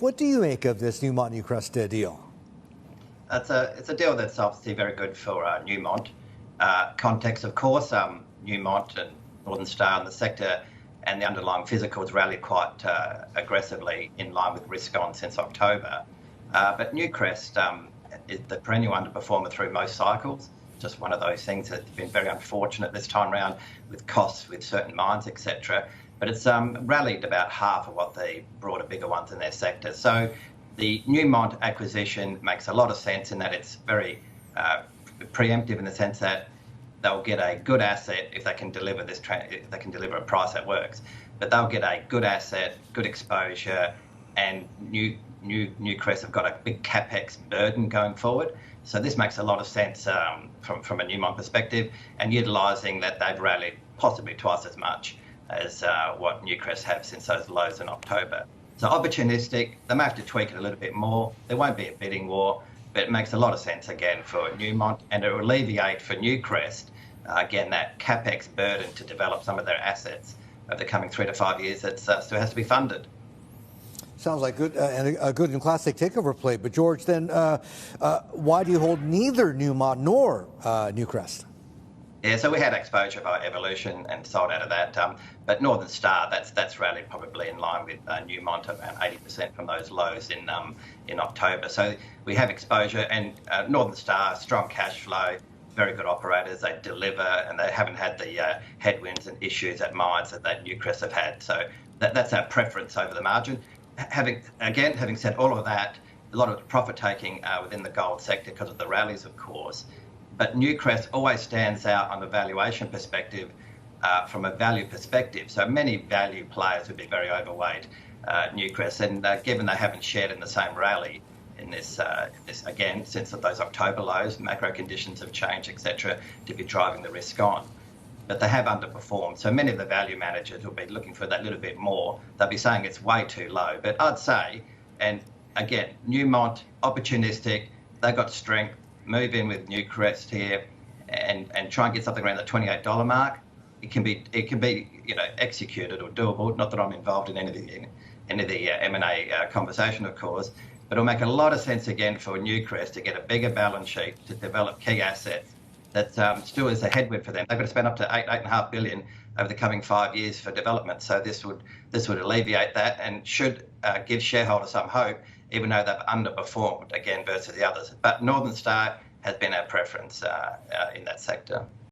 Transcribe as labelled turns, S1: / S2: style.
S1: What do you make of this Newmont Newcrest deal?
S2: It's a deal that's obviously very good for Newmont. Context, of course, Newmont and Northern Star in the sector and the underlying physicals rallied quite aggressively in line with risk on since October. But Newcrest is the perennial underperformer through most cycles. Just one of those things that's been very unfortunate this time around with costs with certain mines, etc. But it's rallied about half of what the broader bigger ones in their sector. So the Newmont acquisition makes a lot of sense in that it's very preemptive in the sense that they'll get a good asset if they can deliver if they can deliver a price that works. But they'll get a good asset, good exposure, and Newcrest have got a big capex burden going forward. So this makes a lot of sense from a Newmont perspective, and utilising that they've rallied possibly twice as much as what Newcrest have since those lows in October. So opportunistic, they may have to tweak it a little bit more. There won't be a bidding war, but it makes a lot of sense again for Newmont, and it will alleviate for Newcrest, again, that capex burden to develop some of their assets over the coming 3 to 5 years that still has to be funded.
S1: Sounds like good and a good and classic takeover play. But George, then why do you hold neither Newmont nor Newcrest?
S2: Yeah, so we had exposure by Evolution and sold out of that. But Northern Star, that's rallied probably in line with Newmont, around 80% from those lows in October. So we have exposure, and Northern Star, strong cash flow, very good operators. They deliver, and they haven't had the headwinds and issues at mines that Newcrest have had. So that's our preference over the margin. Having said all of that, a lot of profit taking within the gold sector because of the rallies, of course. But Newcrest always stands out on the valuation perspective, from a value perspective. So many value players would be very overweight Newcrest, and given they haven't shared in the same rally in this again since those October lows, macro conditions have changed, etc., to be driving the risk on. But they have underperformed. So many of the value managers will be looking for that little bit more. They'll be saying it's way too low. But I'd say, and again, Newmont, opportunistic, they've got strength, move in with Newcrest here and try and get something around the $28 mark. It can be executed or doable. Not that I'm involved in any of the M&A conversation, of course, but it'll make a lot of sense again for Newcrest to get a bigger balance sheet to develop key assets. That still is a headwind for them. They've got to spend up to $8.5 billion over the coming 5 years for development. So this would alleviate that and should give shareholders some hope, even though they've underperformed again versus the others. But Northern Star has been our preference in that sector.